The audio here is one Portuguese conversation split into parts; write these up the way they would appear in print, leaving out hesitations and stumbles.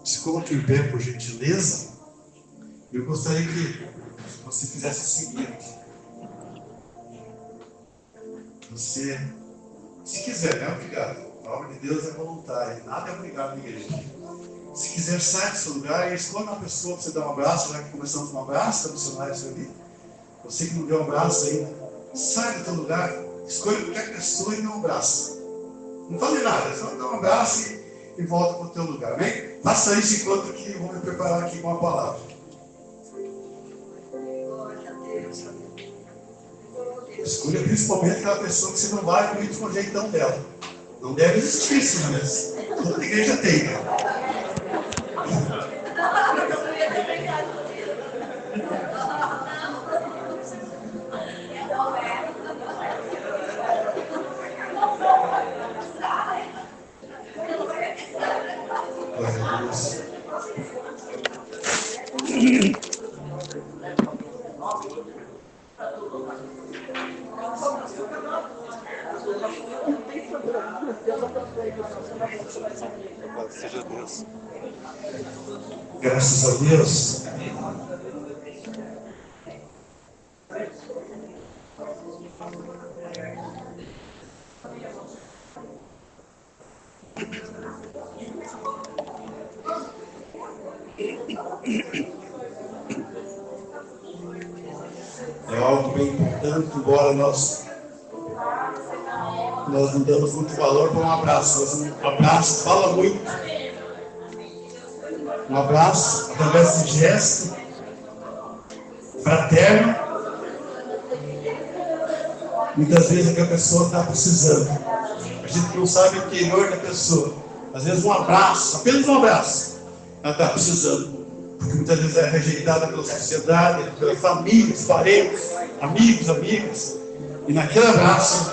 Se coloque em pé, por gentileza. Eu gostaria que você fizesse o seguinte. Você, se quiser, não é obrigado. A obra de Deus é voluntária. Nada é obrigado na igreja. Se quiser, sai do seu lugar e escolha uma pessoa para você dar um abraço. Já que começamos com um abraço, está missionário ali. Você que não deu um abraço ainda, sai do seu lugar, escolha qualquer pessoa e dê um abraço. Não fale nada, só dá um abraço e volta para o teu lugar, amém? Faça isso enquanto que eu vou me preparar aqui com a palavra. Escolha principalmente aquela pessoa que você não vai com o ritmo jeitão dela. Não deve existir isso, mas toda igreja tem, né? Glória a Deus. Seja Deus. Graças a Deus. É algo bem importante, embora nós não damos muito valor para um abraço, mas um abraço fala muito. Um abraço, através desse gesto fraterno, muitas vezes é que a pessoa está precisando. A gente não sabe o interior da pessoa. Às vezes um abraço, apenas um abraço, ela está precisando. Porque muitas vezes é rejeitada pela sociedade, pela família, parentes, amigos, amigas. E naquele abraço,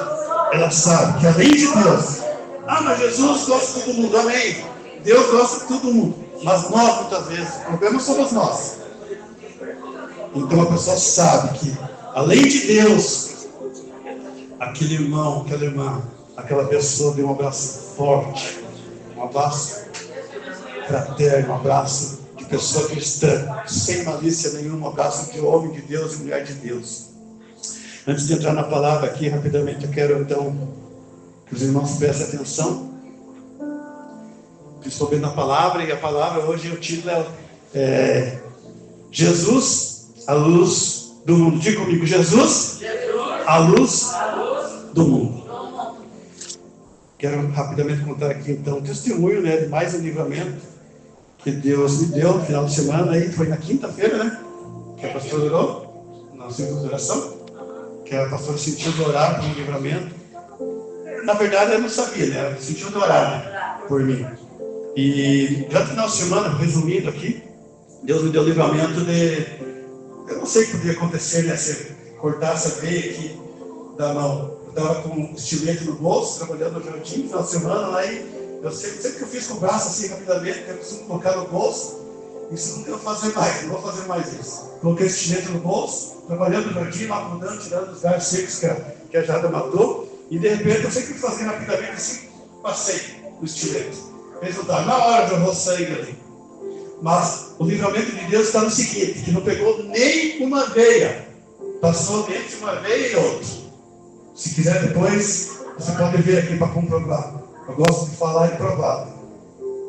ela sabe que além de Deus, mas Jesus gosta de todo mundo, amém. Deus gosta de todo mundo, mas nós muitas vezes, o problema somos nós. Então a pessoa sabe que além de Deus, aquele irmão, aquela irmã, aquela pessoa deu um abraço forte, um abraço fraterno, um abraço de pessoa cristã, sem malícia nenhuma, um abraço de homem de Deus e mulher de Deus. Antes de entrar na palavra aqui, rapidamente, eu quero então que os irmãos prestem atenção, principalmente na palavra, e a palavra hoje, o título é Jesus, a luz do mundo. Diga comigo, Jesus, a luz do mundo. Quero rapidamente contar aqui então um testemunho, né, de mais um livramento que Deus me deu no final de semana, aí foi na quinta-feira, né, que a pastora orou, na círculo de oração, que a pastora sentiu de orar por um livramento. Na verdade, eu não sabia, né? Ela sentiu de orar, né, por mim. E já no final de semana, resumindo aqui, Deus me deu o livramento de... Eu não sei o que poderia acontecer, né? Se cortasse a veia aqui da mão. Eu estava com um estilete no bolso, trabalhando no jardim, no final de semana, aí eu sempre que eu fiz com o braço assim, rapidamente, eu costumo colocar no bolso, isso não devo fazer mais, não vou fazer mais isso. Coloquei esse estilete no bolso, trabalhando no jardim, mudando, tirando os galhos secos que a jada matou, e de repente eu sei que fazer rapidamente assim, passei o estilete. Resultado, na hora eu vou sair dali. Mas o livramento de Deus está no seguinte, que não pegou nem uma veia, passou entre uma veia e outra. Se quiser depois, você pode ver aqui para comprovar. Eu gosto de falar e provar.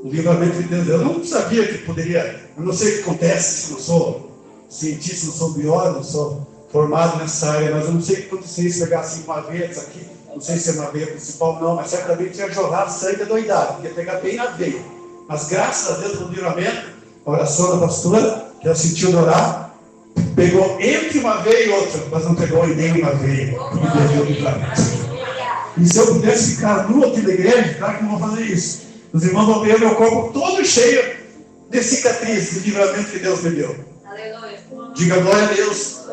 O livramento de Deus, eu não sabia que poderia, eu não sei o que acontece, se não sou cientista, não sou biólogo, não sou formado nessa área, mas eu não sei o que acontecia se pegar assim uma veia, isso aqui, não sei se é uma veia principal não, mas certamente ia jorrar sangue adoidado, ia pegar bem na veia. Mas graças a Deus no livramento, a oração da pastora, que ela sentiu de orar, pegou entre uma veia e outra, mas não pegou em nenhuma veia, porque Deus deu o livramento. E se eu pudesse ficar nu aqui na igreja, claro que não vou fazer isso. Os irmãos vão ver meu corpo todo cheio de cicatrizes, de livramento que Deus me deu. Aleluia. Diga glória a Deus.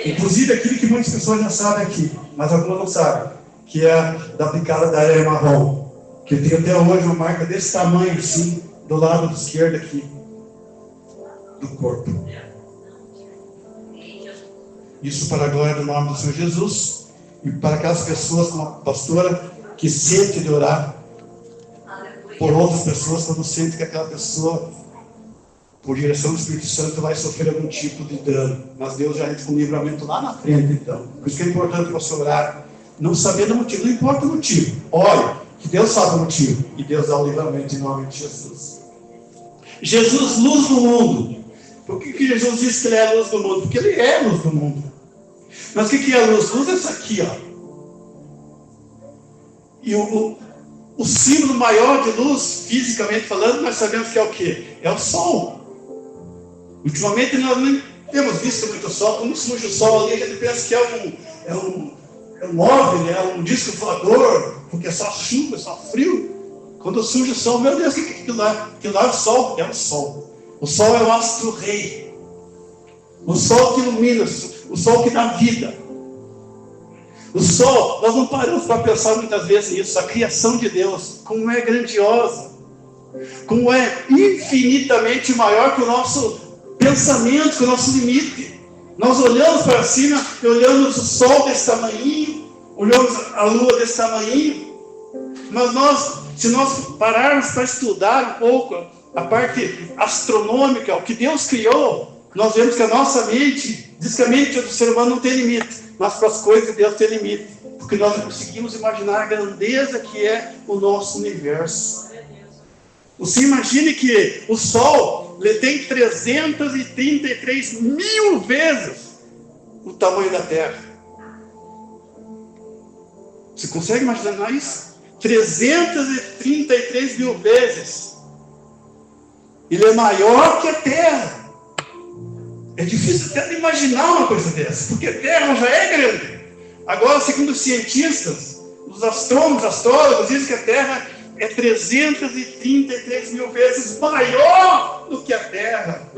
Inclusive aquilo que muitas pessoas já sabem aqui, mas algumas não sabem, que é da picada da areia marrom, que eu tenho até hoje uma marca desse tamanho assim, do lado esquerdo aqui, do corpo. Isso para a glória do nome do Senhor Jesus, e para aquelas pessoas como a pastora, que sente de orar por outras pessoas, quando sente que aquela pessoa por direção do Espírito Santo, vai sofrer algum tipo de dano. Mas Deus já entra com o livramento lá na frente, então. Por isso que é importante você orar, não sabendo o motivo. Não importa o motivo. Olha, que Deus sabe o motivo. E Deus dá o livramento em nome de Jesus. Jesus, luz do mundo. Por que Jesus disse que Ele é a luz do mundo? Porque Ele é a luz do mundo. Mas o que é a luz? Luz é essa aqui, ó. E o símbolo maior de luz, fisicamente falando, nós sabemos que é o quê? É o sol. Ultimamente nós nem temos visto muito sol. Quando surge o sol ali, a gente pensa que é um OVNI, é um disco voador, porque é só chuva, é só frio. Quando surge o sol, meu Deus, o que é aquilo lá? Aquilo lá é o sol? É o sol. O sol é o astro-rei. O sol que ilumina, o sol que dá vida. O sol, nós não paramos para pensar muitas vezes nisso, a criação de Deus, como é grandiosa, como é infinitamente maior que o nosso pensamento, que o nosso limite. Nós olhamos para cima e olhamos o sol desse tamanho, olhamos a lua desse tamanho, mas se nós pararmos para estudar um pouco a parte astronômica, o que Deus criou, nós vemos que a nossa mente, diz que a mente do ser humano não tem limite, mas para as coisas de Deus tem limite, porque nós não conseguimos imaginar a grandeza que é o nosso universo. Você imagine que o Sol ele tem 333 mil vezes o tamanho da Terra. Você consegue imaginar isso? 333 mil vezes. Ele é maior que a Terra. É difícil até de imaginar uma coisa dessa, porque a Terra já é grande. Agora, segundo os cientistas, os astrônomos, astrólogos, dizem que a Terra é 333 mil vezes maior do que a Terra.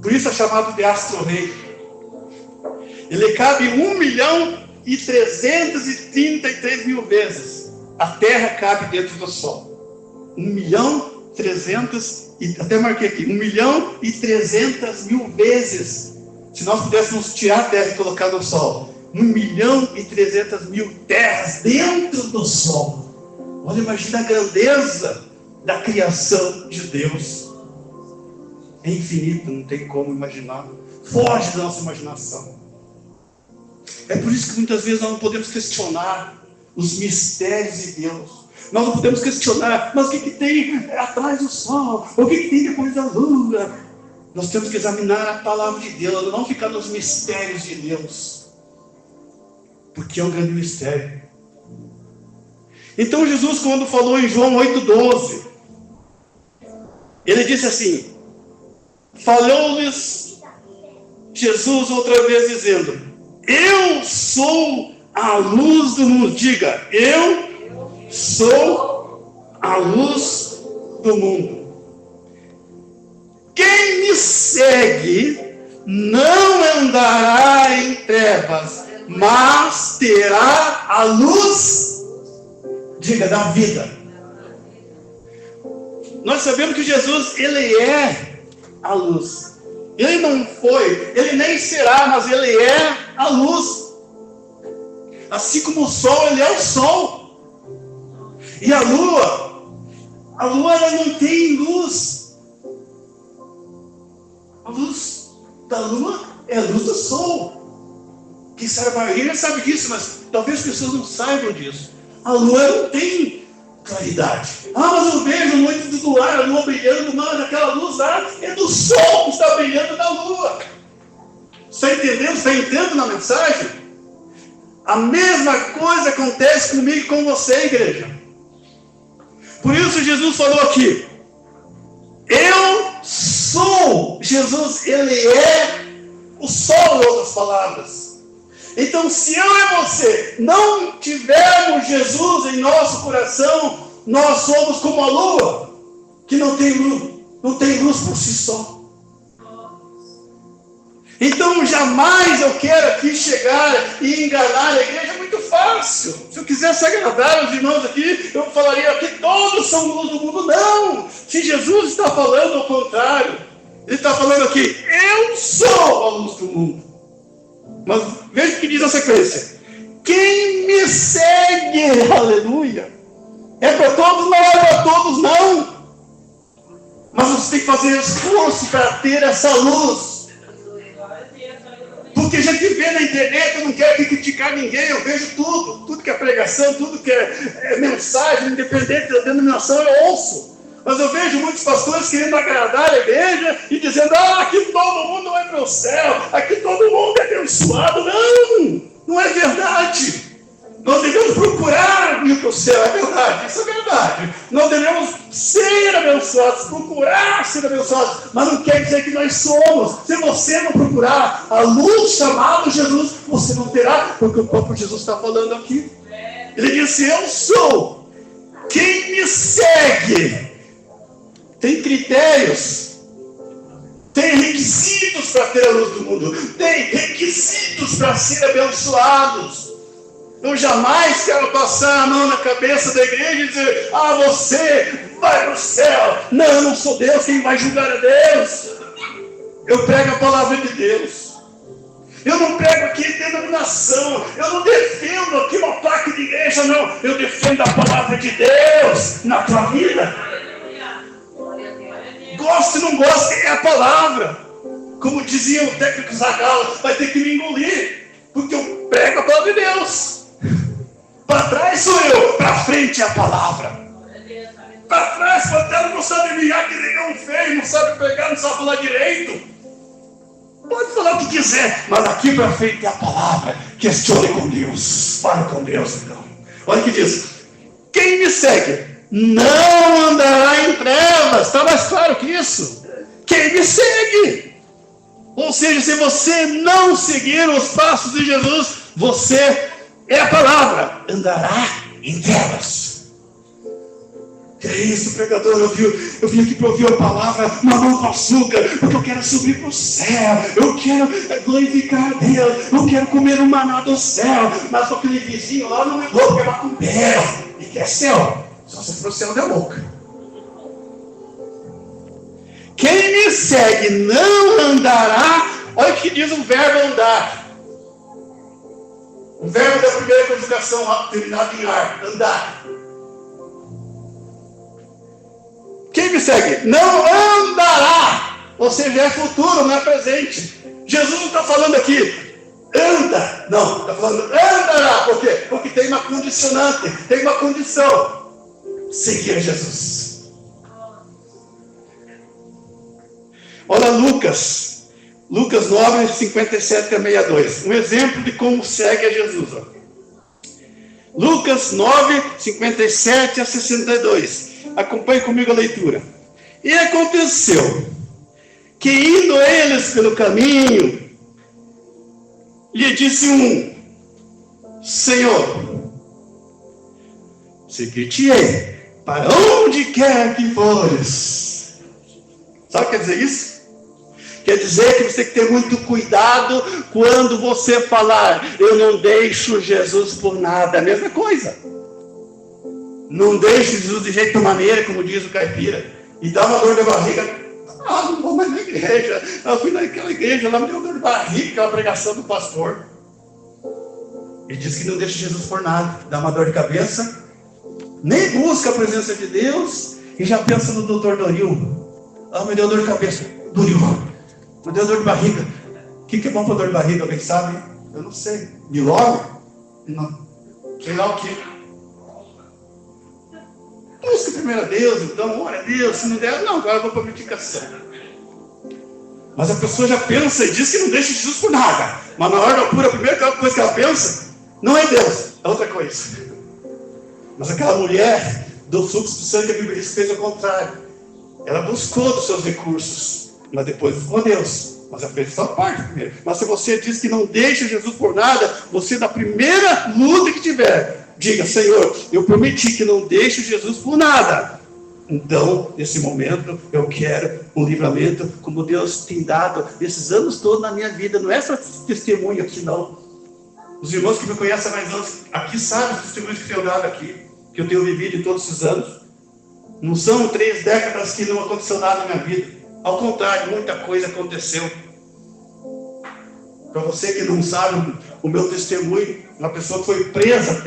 Por isso é chamado de astro-rei. Ele cabe 1.333.000 vezes. A Terra cabe dentro do Sol. 1.300.000, até marquei aqui, 1.300.000 vezes. Se nós pudéssemos tirar a Terra e colocar no Sol, 1.300.000 terras dentro do Sol. Olha, imagina a grandeza da criação de Deus. É infinito, não tem como imaginar. Foge da nossa imaginação. É por isso que muitas vezes nós não podemos questionar os mistérios de Deus. Nós não podemos questionar, mas o que tem atrás do Sol? O que tem depois da Lua? Nós temos que examinar a palavra de Deus, não ficar nos mistérios de Deus. Porque é um grande mistério. Então Jesus, quando falou em João 8,12, ele disse assim, falou-lhes Jesus outra vez dizendo, eu sou a luz do mundo. Diga, eu sou a luz do mundo. Quem me segue não andará em trevas, mas terá a luz, diga, da vida. Nós sabemos que Jesus, ele é a luz. Ele não foi, ele nem será, mas ele é a luz. Assim como o sol, ele é o sol. E a lua ela não tem luz. A luz da lua é a luz do sol. Quem sabe a barreira sabe disso, mas talvez as pessoas não saibam disso. A lua não tem claridade. Mas eu vejo a noite do luar, a lua brilhando, mas aquela luz lá é do sol que está brilhando na lua. Está entendendo? Está entrando na mensagem? A mesma coisa acontece comigo e com você, igreja. Por isso Jesus falou aqui, eu sou. Jesus, ele é o sol, em outras palavras. Então, se eu e você não tivermos Jesus em nosso coração, nós somos como a lua, que não tem luz por si só. Então, jamais eu quero aqui chegar e enganar a igreja, é muito fácil. Se eu quisesse agradar os irmãos aqui, eu falaria que todos são luz do mundo. Não! Se Jesus está falando ao contrário, ele está falando aqui, eu sou a luz do mundo. Mas veja o que diz a sequência. Quem me segue, aleluia, é para todos, não é para todos, não. Mas fazer esforço para ter essa luz. Porque a gente vê na internet, eu não quero criticar ninguém, eu vejo tudo que é pregação, tudo que é mensagem, independente da denominação, eu ouço. Mas eu vejo muitos pastores querendo agradar a igreja e dizendo, aqui todo mundo vai para o céu, aqui todo mundo é abençoado. Não é verdade. Nós devemos procurar ir para o céu, é verdade, isso é verdade. Nós devemos ser abençoados, procurar ser abençoados, mas não quer dizer que nós somos. Se você não procurar a luz chamada Jesus, você não terá, porque o próprio Jesus está falando aqui. Ele disse, eu sou. Quem me segue tem critérios, tem requisitos para ter a luz do mundo, tem requisitos para ser abençoados. Eu jamais quero passar a mão na cabeça da igreja e dizer, você vai para o céu. Não, eu não sou Deus, quem vai julgar é Deus. Eu prego a palavra de Deus. Eu não prego aqui denominação, eu não defendo aqui uma placa de igreja, não. Eu defendo a palavra de Deus na tua vida. Goste ou não goste, é a palavra. Como dizia o técnico Zagallo, vai ter que me engolir, porque eu prego a palavra de Deus. Para trás sou eu, para frente é a palavra. Para trás, quando ela não sabe virar, que negão feio, não sabe pregar, não sabe falar direito. Pode falar o que quiser, mas aqui para frente é a palavra. Questione com Deus, fale com Deus então. Olha o que diz, quem me segue não andará em trevas. Está mais claro que isso? Quem me segue. Ou seja, se você não seguir os passos de Jesus, você é a palavra, andará em trevas. Que é isso, pregador? Eu vim aqui para ouvir a palavra mamão com açúcar, porque eu quero subir para o céu, eu quero glorificar a Deus, eu quero comer o maná do céu, mas aquele vizinho lá não é louco, é macumbeiro e quer céu, só se for o céu da boca. Quem me segue não andará, olha o que diz o verbo andar. O verbo da primeira conjugação terminado em ar, andar. Quem me segue não andará, ou seja, é futuro, não é presente. Jesus não está falando aqui, anda, não, está falando andará, por quê? Porque tem uma condicionante, tem uma condição, seguir Jesus. Olha Lucas 9, 57 a 62. Um exemplo de como segue a Jesus. Lucas 9, 57 a 62. Acompanhe comigo a leitura. E aconteceu que, indo eles pelo caminho, lhe disse um: Senhor, seguir-te-ei para onde quer que fores. Sabe o que quer dizer isso? Quer dizer que você tem que ter muito cuidado quando você falar, eu não deixo Jesus por nada. É a mesma coisa. Não deixo Jesus de jeito maneira, como diz o caipira. E dá uma dor de barriga. Não vou mais na igreja. Eu fui naquela igreja, lá me deu dor de barriga, aquela pregação do pastor. Ele diz que não deixa Jesus por nada. Dá uma dor de cabeça. Nem busca a presença de Deus. E já pensa no doutor Doril. Me deu dor de cabeça. Doril. Me deu dor de barriga. O que é bom para dor de barriga? Alguém sabe? Eu não sei. Milog? Não. Sei lá o que. Busca primeiro a Deus, então, ora a Deus. Se não der, não, agora eu vou para a medicação. Mas a pessoa já pensa e diz que não deixa Jesus por nada. Mas na hora da cura, a primeira coisa que ela pensa, não é Deus, é outra coisa. Mas aquela mulher do fluxo do sangue, a Bíblia diz que fez o contrário. Ela buscou dos seus recursos, mas depois buscou Deus. Mas ela fez só parte primeiro. Mas se você diz que não deixa Jesus por nada, você na primeira luta que tiver, diga: Senhor, eu prometi que não deixo Jesus por nada. Então, nesse momento, eu quero um livramento como Deus tem dado esses anos todos na minha vida. Não é só testemunho aqui, não. Os irmãos que me conhecem há mais anos aqui sabem os testemunhos que eu tenho dado aqui, que eu tenho vivido em todos esses anos. Não são 3 décadas que não aconteceu nada na minha vida. Ao contrário, muita coisa aconteceu. Para você que não sabe o meu testemunho, uma pessoa que foi presa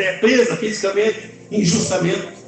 fisicamente, injustamente.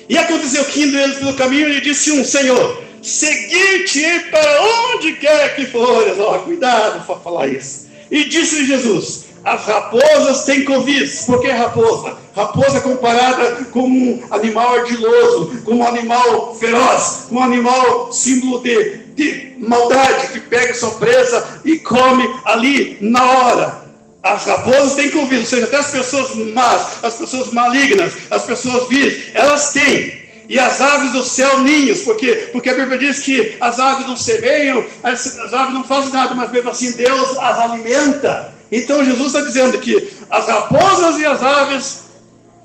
E aconteceu que indo eles pelo caminho, ele disse Senhor, seguir-te para onde quer que fores. Cuidado para falar isso. E disse Jesus, as raposas têm covis. Por que raposa? Raposa é comparada com um animal ardiloso, com um animal feroz, com um animal símbolo de maldade, que pega sua presa e come ali na hora. As raposas têm covis, ou seja, até as pessoas más, as pessoas malignas, as pessoas vis, elas têm. E as aves do céu, ninhos, porque a Bíblia diz que as aves não semeiam, as aves não fazem nada, mas mesmo assim Deus as alimenta. Então Jesus está dizendo que as raposas e as aves,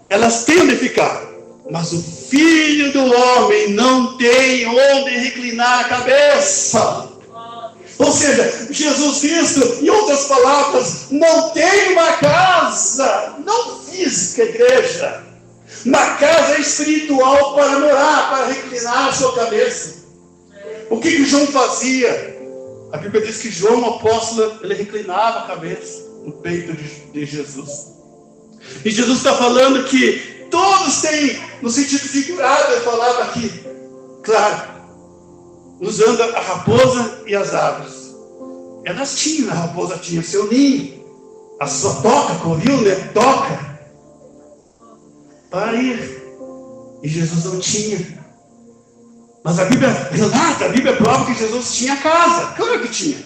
elas têm onde ficar, mas o Filho do Homem não tem onde reclinar a cabeça. Ou seja, Jesus Cristo, em outras palavras, não tem uma casa, não física, igreja, uma casa espiritual para morar, para reclinar a sua cabeça. O que João fazia? A Bíblia diz que João, o apóstolo, ele reclinava a cabeça no peito de Jesus. E Jesus está falando que todos têm, no sentido figurado, ele falava aqui, claro, usando a raposa e as aves. Elas tinham, a raposa tinha seu ninho, a sua toca, covil, né? Toca, para ir. E Jesus não tinha. Mas a Bíblia relata, a Bíblia prova que Jesus tinha casa. Claro que tinha.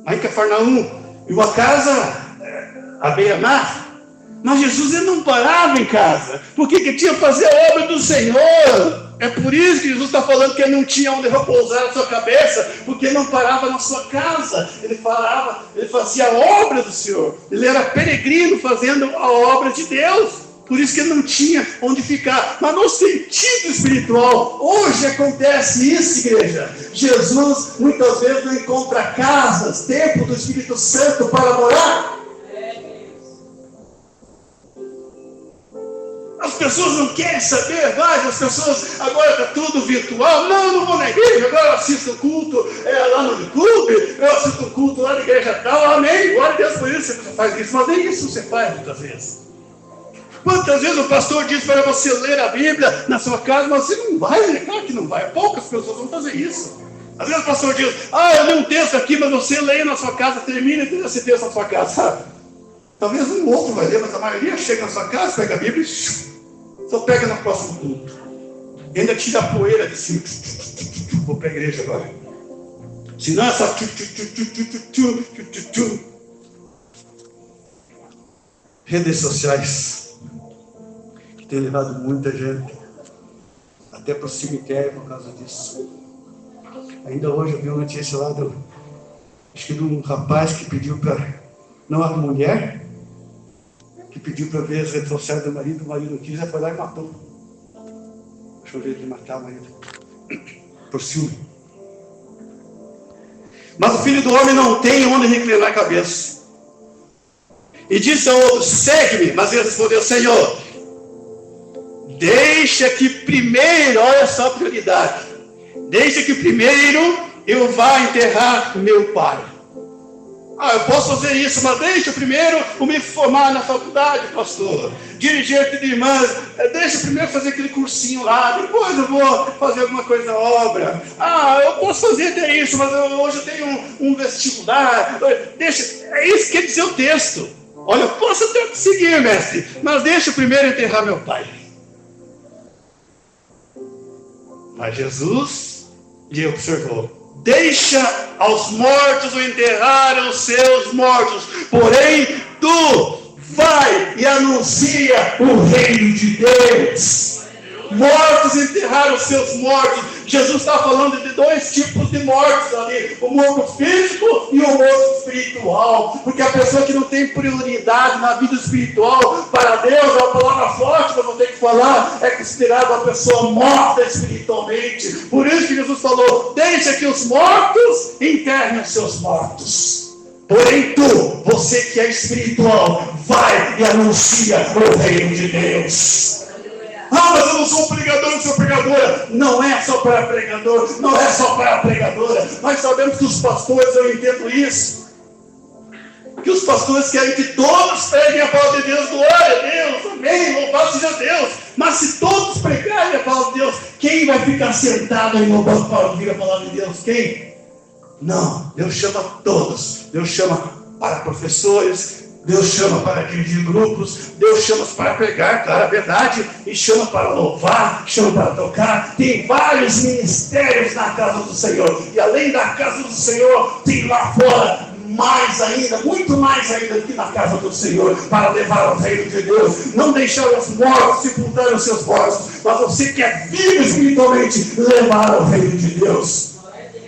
Lá em Cafarnaum. E uma casa à beira-mar. Mas Jesus ele não parava em casa. Porque que tinha que fazer a obra do Senhor. É por isso que Jesus está falando que ele não tinha onde repousar a sua cabeça. Porque ele não parava na sua casa. Ele fazia a obra do Senhor. Ele era peregrino fazendo a obra de Deus. Por isso que ele não tinha onde ficar. Mas no sentido espiritual, hoje acontece isso, igreja. Jesus muitas vezes não encontra casas, templo do Espírito Santo para morar. As pessoas não querem saber mais, as pessoas agora está tudo virtual. Não vou na igreja, agora eu assisto o culto lá no YouTube, eu assisto o culto lá na igreja tal, amém, glória a Deus por isso, você faz isso, mas nem isso você faz muitas vezes. Quantas vezes o pastor diz para você ler a Bíblia na sua casa, mas você não vai, né? Claro que não vai, poucas pessoas vão fazer isso. Às vezes o pastor diz, eu li um texto aqui, mas você leia na sua casa, termina esse texto na sua casa, sabe? Talvez um outro vai ler, mas a maioria chega na sua casa, pega a Bíblia e só pega no próximo culto. E ainda tira a poeira de cima. Vou para a igreja agora. Senão é só... Redes sociais que tem levado muita gente até para o cemitério por causa disso. Ainda hoje eu vi uma notícia lá acho que de um rapaz que pediu para, não a mulher, que pediu para ver as redes sociais do marido, o marido não quis, foi lá e matou. Achou jeito de matar o marido por ciúme. Mas o Filho do Homem não tem onde reclinar a cabeça. E disse ao outro, segue-me. Mas ele respondeu, Senhor, deixa que primeiro, olha só a prioridade, deixa que primeiro eu vá enterrar meu pai. Eu posso fazer isso, mas deixa primeiro eu me formar na faculdade, pastor, dirigente de irmãs, deixa primeiro fazer aquele cursinho lá, depois eu vou fazer alguma coisa na obra. Eu posso fazer até isso, mas hoje eu tenho um vestibular. Deixa, é isso que quer dizer o texto. Olha, eu posso até seguir, mestre, mas deixa eu primeiro enterrar meu pai. Mas Jesus lhe observou, deixa aos mortos o enterrar os seus mortos, porém tu vai e anuncia o reino de Deus. Mortos enterraram os seus mortos. Jesus está falando de dois tipos de mortes ali, o morto físico e o morto espiritual, porque a pessoa que não tem prioridade na vida espiritual para Deus, é uma palavra forte que eu vou ter que falar, é considerada uma pessoa morta espiritualmente. Por isso que Jesus falou, deixa que os mortos enterrem os seus mortos, porém tu, você que é espiritual, vai e anuncia o reino de Deus. Mas eu não sou um pregador, eu sou pregadora. Não é só para pregador, não é só para pregadora. Nós sabemos que os pastores, eu entendo isso, que os pastores querem que todos preguem a palavra de Deus, glória a Deus, amém, louvado seja Deus. Mas se todos pregarem a palavra de Deus, quem vai ficar sentado aí no banco para ouvir a palavra de Deus? Quem? Não, Deus chama todos. Deus chama para professores, Deus chama para dirigir grupos, Deus chama para pregar, claro, a verdade, e chama para louvar, chama para tocar. Tem vários ministérios na casa do Senhor, e além da casa do Senhor, tem lá fora mais ainda, muito mais ainda do que na casa do Senhor, para levar ao reino de Deus. Não deixar os mortos sepultarem os seus mortos, mas você que é vivo espiritualmente, levar ao reino de Deus.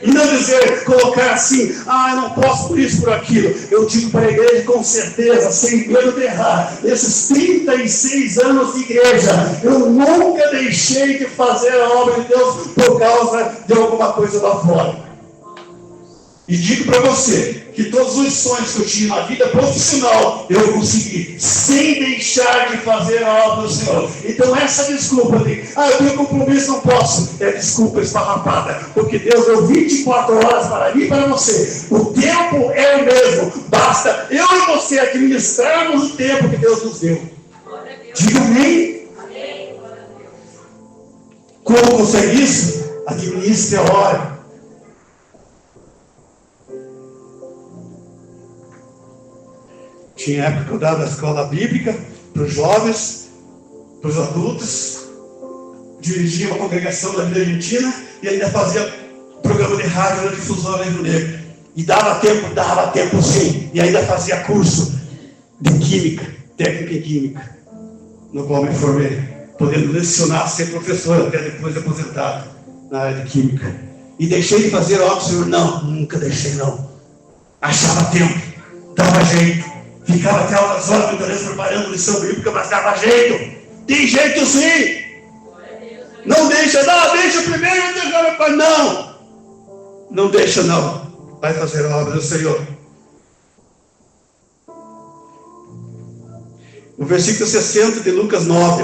E não dizer, colocar assim, eu não posso por isso, por aquilo. Eu digo para a igreja com certeza, sem medo de errar, esses 36 anos de igreja, eu nunca deixei de fazer a obra de Deus por causa de alguma coisa lá fora. E digo para você, que todos os sonhos que eu tinha na vida profissional, eu consegui, sem deixar de fazer a obra do Senhor. Então essa desculpa de, eu tenho compromisso, não posso, é desculpa esfarrapada, porque Deus deu 24 horas para mim e para você. O tempo é o mesmo, basta eu e você administrarmos o tempo que Deus nos deu. Diga amém. Como consegue isso? Administre a hora. Tinha época que eu dava a escola bíblica para os jovens, para os adultos, dirigia uma congregação da vida argentina e ainda fazia programa de rádio na difusora Rio Negro. E dava tempo sim, e ainda fazia curso de química, técnica em química, no qual me formei, podendo lecionar, ser professor até depois de aposentado na área de química. E deixei de fazer obra do Senhor? Não, nunca deixei não. Achava tempo, dava jeito. Ficava até altas horas, muitas vezes, preparando lição bíblica, mas dava jeito. Tem jeito sim. Não deixa, deixa primeiro e deixa depois. Não deixa não. Vai fazer a obra do Senhor. O versículo 60 de Lucas 9.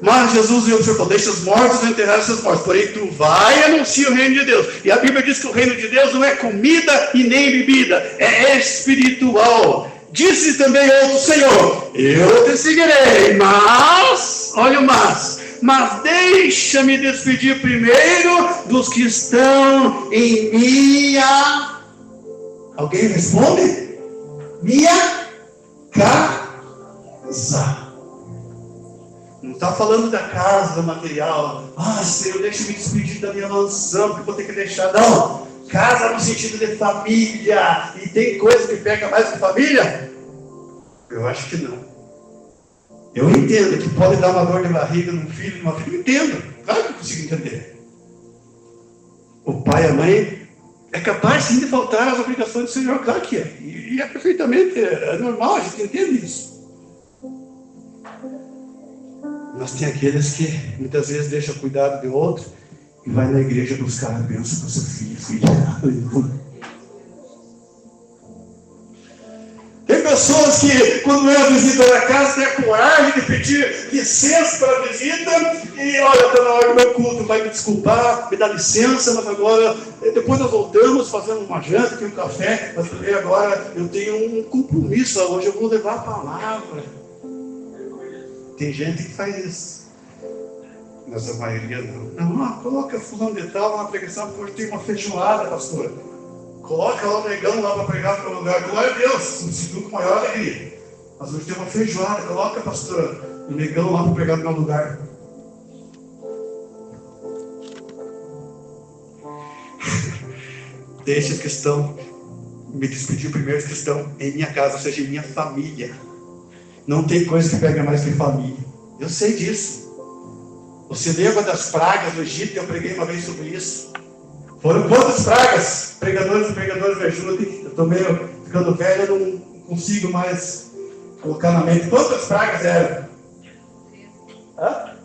Mas Jesus observou, deixa os mortos enterrar seus mortos, porém tu vai e anuncia o reino de Deus. E a Bíblia diz que o reino de Deus não é comida e nem bebida, é espiritual. Disse também outro, Senhor, eu te seguirei, mas, olha o mas deixa-me despedir primeiro dos que estão em minha, alguém responde? Minha casa. Não está falando da casa, do material. Senhor, deixa-me despedir da minha mansão, porque vou ter que deixar. Não. Casa no sentido de família. E tem coisa que pega mais que família? Eu acho que não. Eu entendo que pode dar uma dor de barriga num filho, numa filha. Eu entendo. Claro que eu consigo entender. O pai e a mãe é capaz sim de faltar às obrigações do Senhor. Claro que é. E é perfeitamente normal, a gente entende isso. Mas tem aqueles que muitas vezes deixam cuidado de outro e vai na igreja buscar a bênção para o seu filho. Tem pessoas que, quando é a visita da casa, tem a coragem de pedir licença para a visita e, olha, está na hora do meu culto, vai me desculpar, me dá licença, mas agora, depois nós voltamos fazendo uma janta, tem um café, mas também agora eu tenho um compromisso, hoje eu vou levar a palavra. Tem gente que faz isso, mas a maioria não. Não, coloca fulano de tal na pregação, porque hoje tem uma feijoada, pastor. Coloca lá o negão lá para pregar no meu lugar. Glória a Deus, me sinto com maior alegria. Mas hoje tem uma feijoada, coloca, pastor, o negão lá para pregar no meu lugar. Deixa os que estão, me despedir primeiro, os que estão em minha casa, ou seja, em minha família. Não tem coisa que pega mais que família. Eu sei disso. Você lembra das pragas do Egito? Eu preguei uma vez sobre isso. Foram quantas pragas? Pregadores e pregadores me ajudem. Eu estou meio ficando velho, eu não consigo mais colocar na mente. Quantas pragas eram?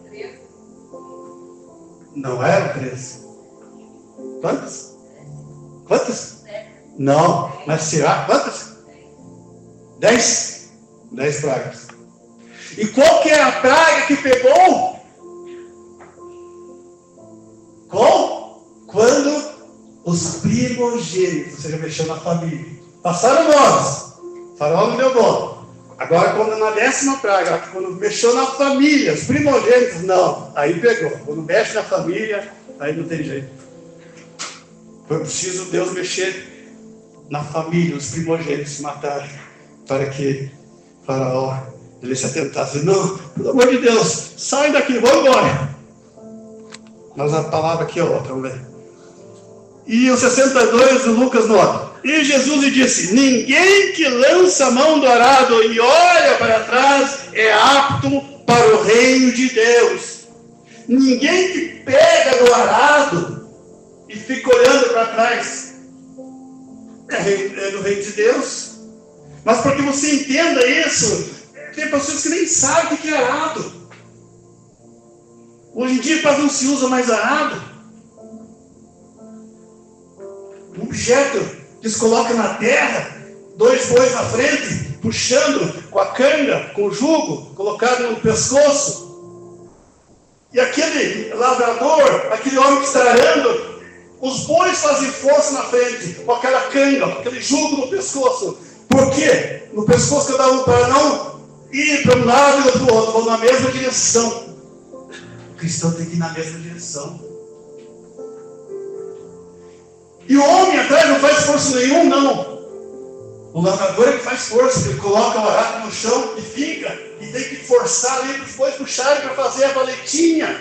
3. Não eram 3. Quantas? Quantas? Não, mas será? Quantas? 10? 10 pragas. E qual que é a praga que pegou? Quando os primogênitos, ou seja, mexeu na família, passaram nós, Faraó não deu bola. Agora, quando na 10ª praga, quando mexeu na família, os primogênitos, não. Aí pegou. Quando mexe na família, aí não tem jeito. Foi preciso Deus mexer na família, os primogênitos mataram, para que Faraó ele se atentasse. Não, pelo amor de Deus, sai daqui, vou embora. Mas a palavra aqui é outra, vamos ver. E o 62 do Lucas nota. E Jesus lhe disse: ninguém que lança a mão do arado e olha para trás é apto para o reino de Deus. Ninguém que pega do arado e fica olhando para trás é do reino de Deus. Mas para que você entenda isso, tem pessoas que nem sabem o que é arado. Hoje em dia quase não se usa mais arado. Um objeto que se coloca na terra, 2 bois na frente, puxando com a canga, com o jugo, colocado no pescoço. E aquele lavrador, aquele homem que está arando, os bois fazem força na frente, com aquela canga, com aquele jugo no pescoço. Por quê? No pescoço cada um, para não ir para um lado e para o outro, vão na mesma direção. O cristão tem que ir na mesma direção. E o homem atrás não faz força nenhum, não. O lavrador é que faz força, ele coloca o arado no chão e fica, e tem que forçar ali para os bois puxarem para fazer a valetinha,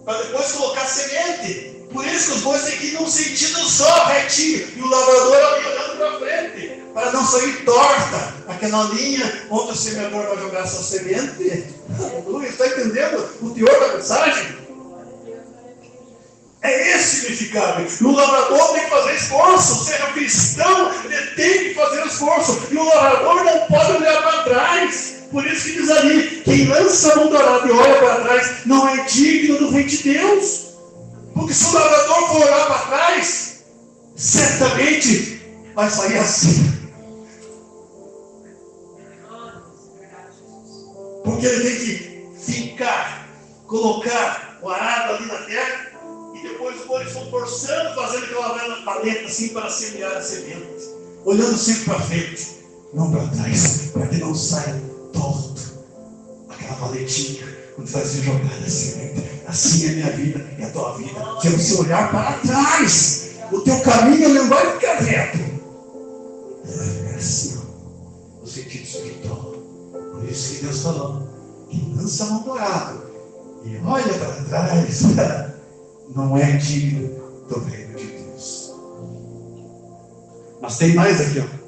para depois colocar semente. Por isso que os bois têm que ir num sentido só, retinho, e o lavrador ali olhando para frente, para não sair torta aquela linha onde o semeador vai jogar sua semente. Aleluia, está entendendo o teor da mensagem? É esse significado. E o lavrador tem que fazer esforço, ou seja, o cristão ele tem que fazer esforço. E o lavrador não pode olhar para trás. Por isso que diz ali, quem lança a mão do arado e olha para trás, não é digno do reino de Deus. Porque se o lavrador for olhar para trás, certamente vai sair assim. Porque ele tem que ficar, colocar o arado ali na terra, e depois os bois vão forçando, fazendo aquela paleta assim para semear a semente, olhando sempre para frente, não para trás, para que não saia torto aquela paletinha quando vai ser jogada a semente. Assim é a minha vida e a tua vida. Se você olhar para trás, o teu caminho não vai ficar reto, ele vai ficar assim, no sentido espiritual. Por isso que Deus falou: quem lança a mão do arado e olha para trás não é digno do reino de Deus. Mas tem mais aqui, ó.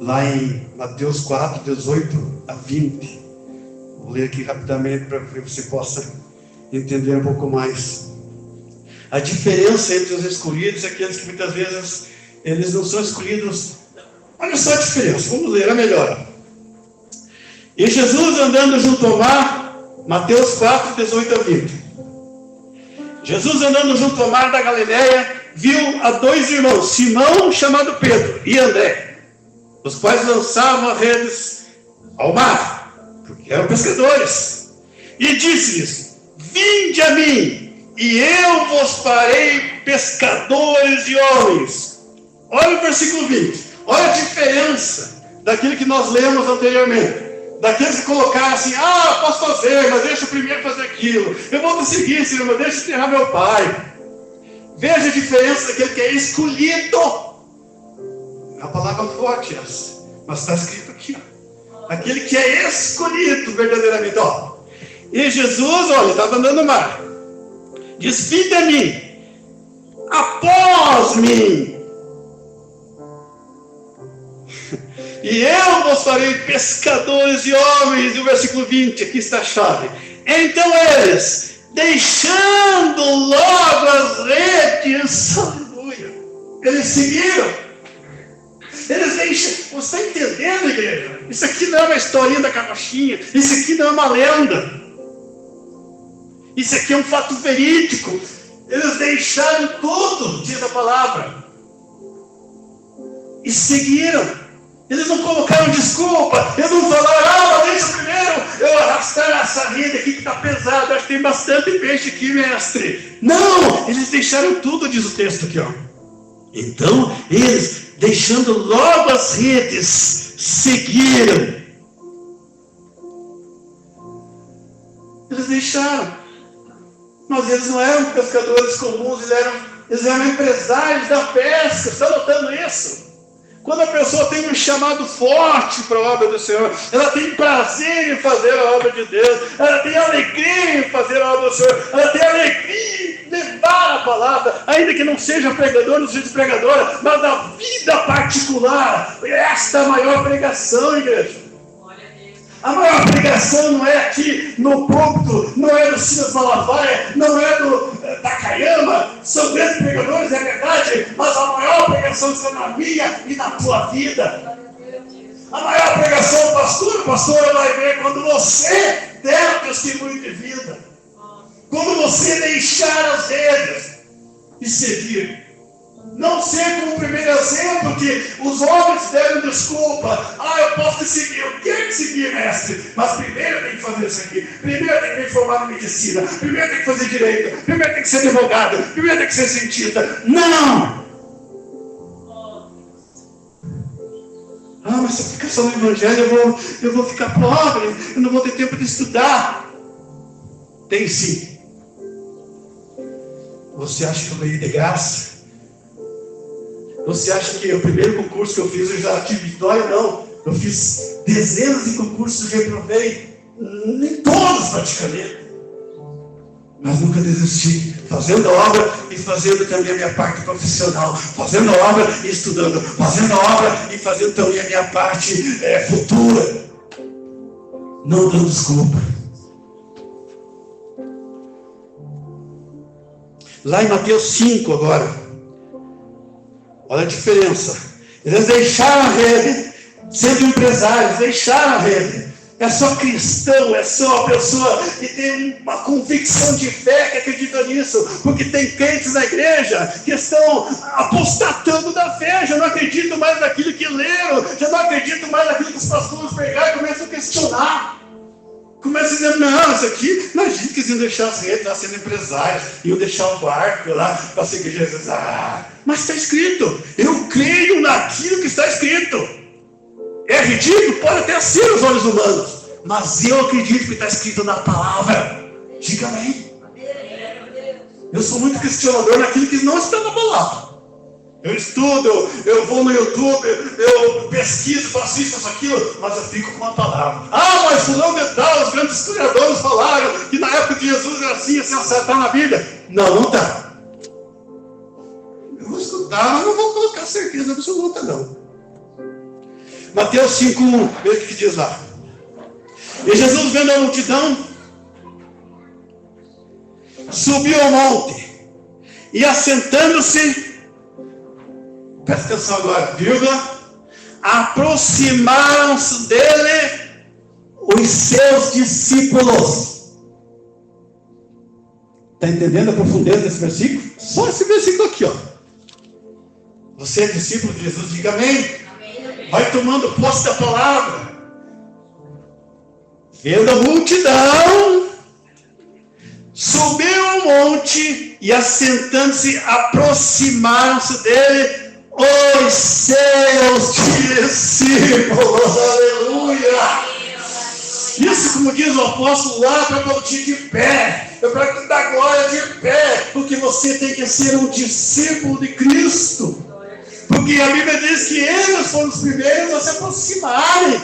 Lá em Mateus 4, 18 a 20. Vou ler aqui rapidamente para que você possa entender um pouco mais. A diferença entre os escolhidos e aqueles que muitas vezes eles não são escolhidos. Olha só a diferença, vamos ler, é melhor. E Jesus andando junto ao mar, Mateus 4, 18 a 20. Jesus andando junto ao mar da Galileia, viu a 2 irmãos, Simão, chamado Pedro, e André, os quais lançavam as redes ao mar, porque eram pescadores. E disse-lhes: vinde a mim, e eu vos farei pescadores de homens. Olha o versículo 20, olha a diferença daquilo que nós lemos anteriormente. Daqueles que colocaram assim: posso fazer, mas deixa eu primeiro fazer aquilo. Eu vou te seguir, Senhor, mas deixa eu enterrar meu pai. Veja a diferença daquele que é escolhido. É uma palavra forte essa, mas está escrito aqui. Aquele que é escolhido verdadeiramente. Ó. E Jesus, olha, estava andando no mar. Diz: vinde a mim, após mim, e eu vos farei pescadores de homens. E o versículo 20, aqui está a chave. Então eles, deixando logo as redes, aleluia, eles seguiram. Eles deixam. Você está entendendo, igreja? Isso aqui não é uma historinha da carochinha. Isso aqui não é uma lenda. Isso aqui é um fato verídico. Eles deixaram tudo, diz a palavra, e seguiram. Eles não colocaram desculpa, eles não falaram: deixa primeiro eu arrastar essa rede aqui que está pesada, acho que tem bastante peixe aqui, mestre. Não, eles deixaram tudo, diz o texto aqui, ó. Então, eles, deixando logo as redes, seguiram. Eles deixaram. Mas eles não eram pescadores comuns, eles eram empresários da pesca. Está notando isso? Quando a pessoa tem um chamado forte para a obra do Senhor, ela tem prazer em fazer a obra de Deus, ela tem alegria em fazer a obra do Senhor, ela tem alegria em levar a palavra, ainda que não seja pregador, não seja pregadora, mas na vida particular. Esta é a maior pregação, igreja. A maior pregação não é aqui no púlpito, não é do Silas Malafaia, não é do Takayama. São grandes pregadores, é verdade, mas a maior pregação está na minha e na tua vida. A maior pregação, pastora vai ver quando você der o testemunho de vida. Quando você deixar as redes e seguir. Não ser como o primeiro exemplo que os homens deram desculpa. Eu posso te seguir, eu quero te seguir, mestre. Mas primeiro eu tenho que fazer isso aqui. Primeiro eu tenho que me formar em medicina. Primeiro eu tenho que fazer direito. Primeiro eu tenho que ser advogado. Primeiro eu tenho que ser cientista. Não! Mas se eu ficar só no evangelho, eu vou ficar pobre. Eu não vou ter tempo de estudar. Tem sim. Você acha que eu ganhei de graça? Você acha que o primeiro concurso que eu fiz eu já tive vitória? Não. Eu fiz dezenas de concursos e reprovei. Nem todos praticamente. Mas nunca desisti. Fazendo a obra e fazendo também a minha parte profissional. Fazendo a obra e estudando. Fazendo a obra e fazendo também a minha parte futura. Não dando desculpa. Lá em Mateus 5 agora. Olha a diferença. Eles deixaram a rede, sendo empresários, deixaram a rede. É só cristão, é só pessoa que tem uma convicção de fé, que acredita nisso. Porque tem crentes na igreja que estão apostatando da fé, já não acreditam mais naquilo que leram, já não acreditam mais naquilo que os pastores pregaram e começam a questionar. Começa a dizer, não, isso aqui, imagina que eles iam deixar as redes lá sendo empresários, iam deixar o barco lá para seguir Jesus. Mas está escrito, eu creio naquilo que está escrito. É ridículo? Pode até ser aos olhos humanos, mas eu acredito que está escrito na palavra. Diga amém. Eu sou muito questionador naquilo que não está na palavra. Eu estudo, eu vou no YouTube, eu pesquiso, faço isso, faço aquilo, mas eu fico com a palavra. Mas fulano de tal, os grandes historiadores falaram que na época de Jesus era assim, está na Bíblia. Não está. Eu vou escutar, mas não vou colocar certeza absoluta, não. Mateus 5:1, veja o que diz lá. E Jesus, vendo a multidão, subiu ao monte, e assentando-se, presta atenção agora, vírgula, aproximaram-se dele os seus discípulos. Está entendendo a profundeza desse versículo? Só esse versículo aqui, ó. Você é discípulo de Jesus, diga amém. Vai tomando posse da palavra. Vendo a multidão, subiu ao monte e assentando-se, aproximaram-se dele os seus discípulos. Aleluia! Isso, como diz o apóstolo lá, para aplaudir de pé, é para dar glória de pé, porque você tem que ser um discípulo de Cristo. Porque a Bíblia diz que eles foram os primeiros a se aproximarem.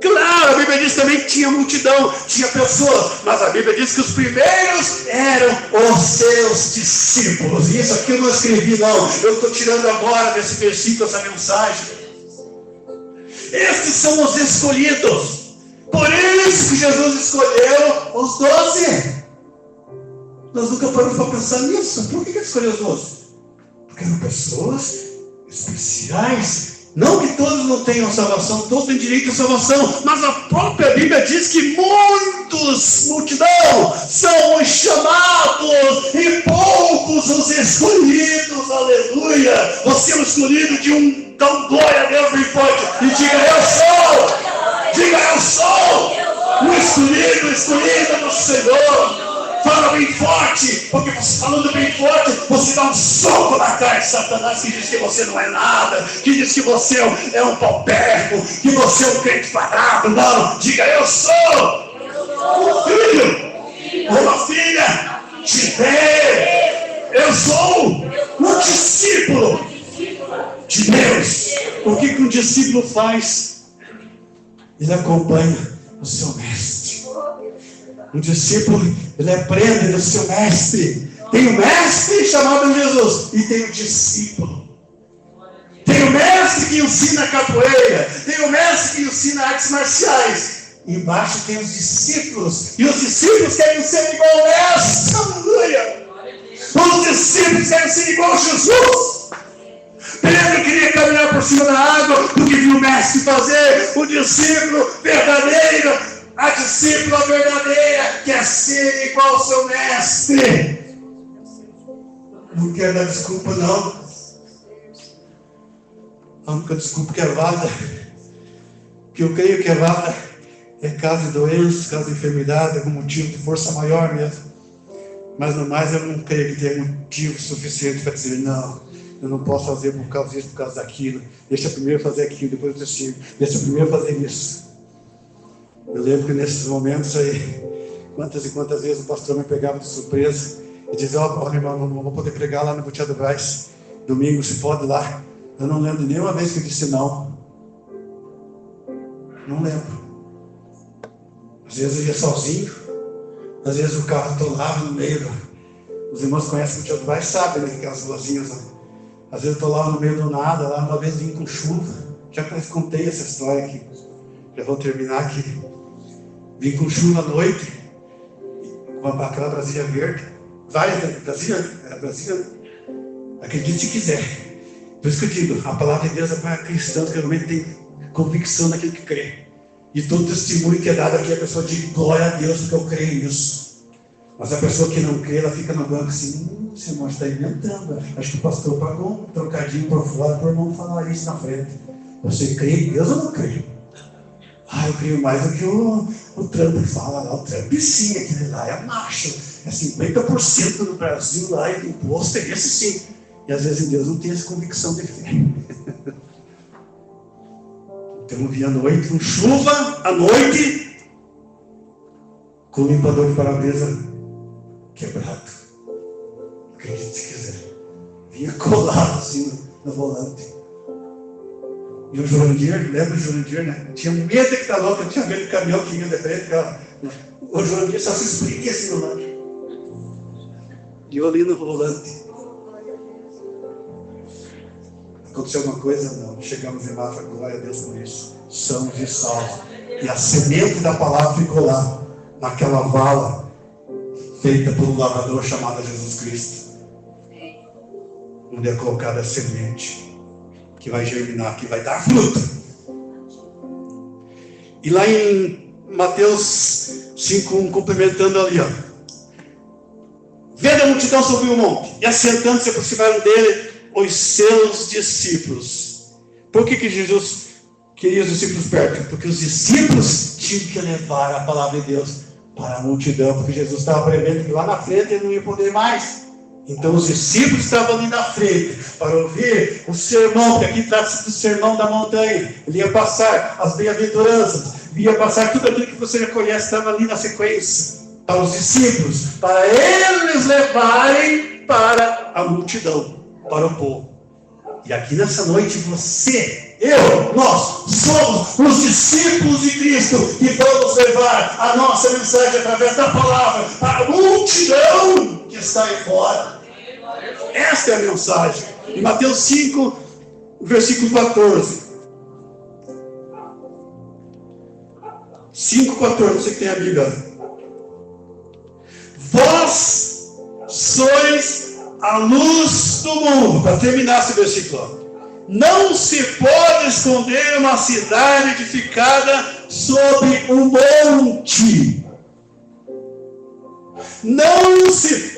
Claro, a Bíblia diz também que tinha multidão, tinha pessoas, mas a Bíblia diz que os primeiros eram os seus discípulos. E isso aqui eu não escrevi, não. Eu estou tirando agora desse versículo essa mensagem. Estes são os escolhidos. Por isso que Jesus escolheu os 12. Nós nunca paramos para pensar nisso. Por que ele escolheu os 12? Porque eram pessoas especiais. Não que todos não tenham salvação, todos têm direito à salvação, mas a própria Bíblia diz que multidão, são os chamados e poucos os escolhidos. Aleluia! Você é o escolhido de um, dá glória a Deus bem forte e diga: eu sou! Diga: eu sou! O escolhido do Senhor. Fala bem forte. porque você falando bem forte, você dá um soco na cara de Satanás que diz que você não é nada, que diz que você é um pauperco, que você é um crente parado. Não, diga: eu sou um filho, uma filha de Deus. Eu sou um discípulo de Deus. O que um discípulo faz? Ele acompanha o seu mestre. Um discípulo, ele aprende do seu mestre. Tem o mestre chamado Jesus e tem o discípulo. Tem o mestre que ensina capoeira, tem o mestre que ensina artes marciais. Embaixo tem os discípulos, e os discípulos querem ser igual ao mestre. Aleluia! Os discípulos querem ser igual a Jesus. Pedro queria caminhar por cima da água porque viu o mestre fazer. O discípulo verdadeiro, a discípula verdadeira, quer ser igual ao seu mestre. Não quer dar desculpa, não. A única desculpa que é válida, que eu creio que é válida, é caso de doença, caso de enfermidade, algum motivo de força maior mesmo. Mas no mais eu não creio que tenha motivo suficiente para dizer: não, eu não posso fazer por causa disso, por causa daquilo. Deixa eu primeiro fazer aquilo, depois eu decido. Deixa eu primeiro fazer isso. Eu lembro que nesses momentos aí, quantas e quantas vezes o pastor me pegava de surpresa e dizia: olha, irmão, não vou poder pregar lá no Boteado do Braz. Domingo, se pode ir lá. Eu não lembro nenhuma vez que eu disse não. Não lembro. Às vezes eu ia sozinho. Às vezes o carro atolava no meio. Os irmãos conhecem o Boteado do Braz, sabem, né? Aquelas ruazinhas lá. Às vezes eu estou lá no meio do nada. Lá uma vez vim com chuva. Já contei essa história aqui. Já vou terminar aqui. Vim com chuva à noite. Com aquela Brasília verde. Brasília. Acredite se quiser. Por isso que eu digo, a palavra de Deus é para cristãos que realmente tem convicção naquilo que crê. E todo testemunho que é dado aqui, a pessoa diz: glória a Deus, porque eu creio nisso. Mas a pessoa que não crê, ela fica no banco assim: esse irmão está inventando. Acho que o pastor pagou um trocadinho por fora por não falar isso na frente. Você crê em Deus ou não crê? Eu creio mais do que o Trump fala lá. O Trump sim, aquele lá é macho. É 50% no Brasil lá e o imposto é esse sim. E às vezes em Deus não tem essa convicção de fé. Então eu vi à noite, com chuva, à noite, com o limpador de para-brisa quebrado. Acredite se quiser. Vinha colado assim no volante. E o Jurandir, lembra do Jurandir, né? Tinha medo de que tá louco, tinha medo do caminhão que vinha de frente. O Jurandir só se explica assim no lado. E eu ali no volante. Aconteceu alguma coisa? Não. Chegamos em Mafra, glória a Deus por isso. Somos e salvos. E a semente da palavra ficou lá, naquela vala feita por um lavrador chamado Jesus Cristo. Onde é colocada a semente que vai germinar, que vai dar fruto. E lá em Mateus 5:1, complementando ali, ó. Vendo a multidão subir o monte, e assentando-se aproximaram dele os seus discípulos. Por que Jesus queria os discípulos perto? Porque os discípulos tinham que levar a palavra de Deus para a multidão, porque Jesus estava prevendo que lá na frente ele não ia poder mais. Então os discípulos estavam ali na frente para ouvir o sermão, que aqui trata-se do sermão da montanha. Ele ia passar as bem-aventuranças, ia passar tudo aquilo que você já conhece, estava ali na sequência, para os discípulos, para eles levarem para a multidão, para o povo. E aqui nessa noite você, nós somos os discípulos de Cristo que vamos levar a nossa mensagem através da palavra para a multidão que está aí fora. Esta é a mensagem. Em Mateus 5, versículo 14. 5:14, você que tem a Bíblia. Vós sois a luz do mundo. Para terminar esse versículo. Não se pode esconder uma cidade edificada sobre um monte.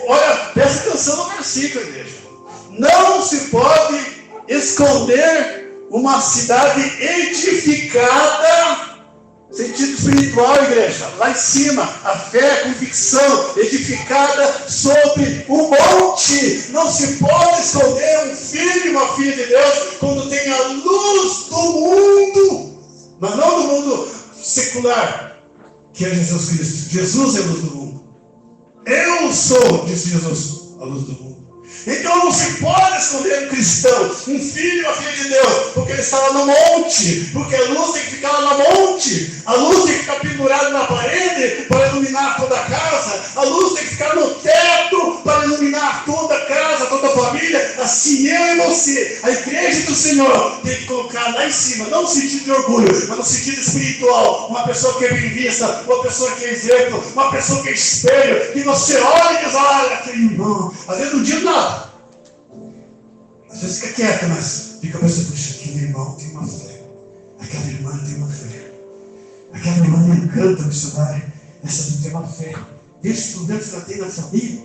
Olha, presta atenção no versículo, igreja. Não se pode esconder uma cidade edificada Sentido espiritual, igreja, lá em cima, a fé, a convicção, edificada sobre o monte. Não se pode esconder um filho e uma filha de Deus quando tem a luz do mundo, mas não do mundo secular, que é Jesus Cristo. Jesus é a luz do mundo. Eu sou, disse Jesus, a luz do mundo. Então não se pode esconder um cristão, um filho e uma filha de Deus, porque ele está lá no monte, porque a luz tem que ficar lá no monte, a luz tem que ficar pendurada na parede para iluminar toda a casa, a luz tem que ficar no teto para iluminar toda a casa, toda a família. Assim eu e você, a igreja do Senhor, tem que colocar lá em cima, não no sentido de orgulho, mas no sentido espiritual, uma pessoa que é bem vista, uma pessoa que é exemplo, uma pessoa que é espelho, que você olha e diz, olha aquele irmão, às vezes não diz nada. Às vezes fica quieta, mas fica pensando, puxa, aquele irmão tem uma fé, aquela irmã tem uma fé, aquela irmã me encanta missionária, essa não tem uma fé. Veja os estudantes que ela tem na família.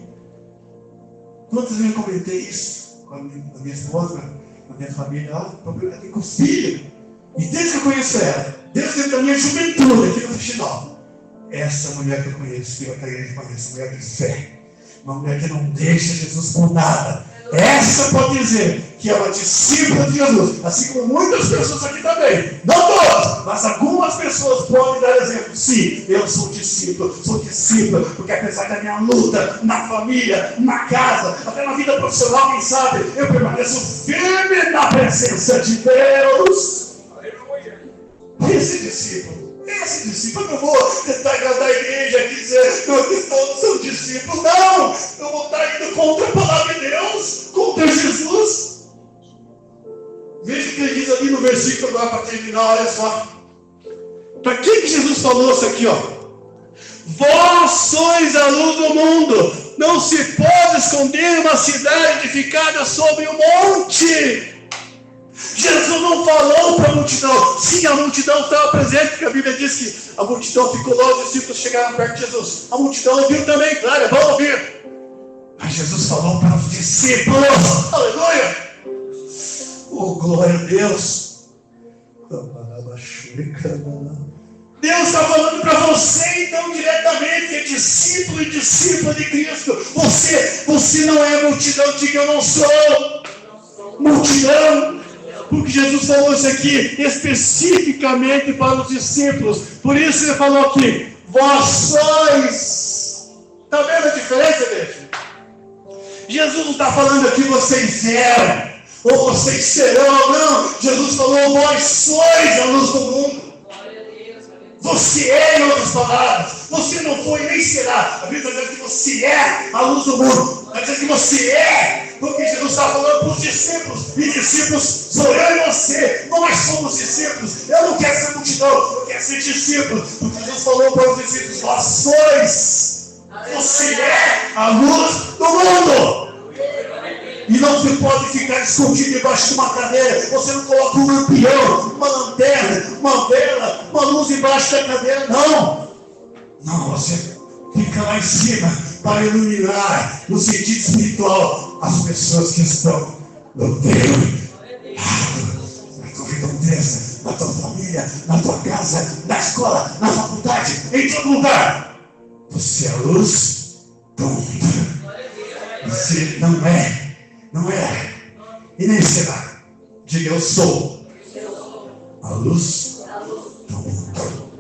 Quantas vezes eu comentei isso com a minha esposa, com a minha família lá, o problema tem com o filho. E desde que eu conheço ela, desde a minha juventude aqui no final, essa mulher que eu conheço, que eu acredito que conheço, mulher de fé, uma mulher que não deixa Jesus por nada. Essa pode dizer que é uma discípula de Jesus, assim como muitas pessoas aqui também, não todas, mas algumas pessoas podem dar exemplo. Sim, eu sou discípula, porque apesar da minha luta na família, na casa, até na vida profissional, quem sabe, eu permaneço firme na presença de Deus. Esse discípulo, eu não vou tentar agradar a igreja aqui e dizer que todos são discípulos. Não, eu vou estar indo contra a palavra de Deus, contra Jesus. Veja o que ele diz ali no versículo agora para terminar, olha só. Para que Jesus falou isso aqui, ó? Vós sois a luz do mundo. Não se pode esconder uma cidade edificada sobre um monte. Jesus não falou para a multidão. Sim, a multidão estava presente, porque a Bíblia diz que a multidão ficou lá, os discípulos chegaram perto de Jesus. A multidão ouviu também, claro, é bom ouvir. Mas Jesus falou para os discípulos. Aleluia! Oh, glória a Deus! Deus está falando para você, então, diretamente, que é discípulo e discípula de Cristo. Você não é multidão, diga eu não sou multidão. Porque Jesus falou isso aqui especificamente para os discípulos. Por isso ele falou aqui, vós sois. Está vendo a diferença, gente? Jesus não está falando aqui vocês eram, ou vocês serão, não. Jesus falou, vós sois a luz do mundo. Você é, em outras palavras, você não foi nem será. A Bíblia está dizendo que você é a luz do mundo. Está dizendo que você é, porque Jesus está falando para os discípulos. E discípulos sou eu e você. Nós somos discípulos. Eu não quero ser multidão, eu quero ser discípulo. Porque Jesus falou para os discípulos, vós sois. Você é a luz do mundo. E não se pode ficar escondido debaixo de uma cadeira. Você não coloca um lampião, uma lanterna, uma vela, uma luz embaixo da cadeira. Não. Não, você fica lá em cima para iluminar no sentido espiritual as pessoas que estão no teu na tua redondeza, na tua família, na tua casa, na escola, na faculdade, em todo lugar. Você é a luz do mundo. Você não é, e nem será. Diga, eu sou a luz do mundo.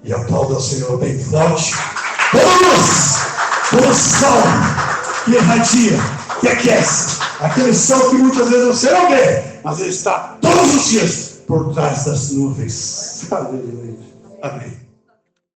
E aplauda o Senhor bem forte. Luz, o sol que irradia, que aquece. Aquele sol que muitas vezes você não vê, mas ele está todos os dias por trás das nuvens. Aleluia. Amém.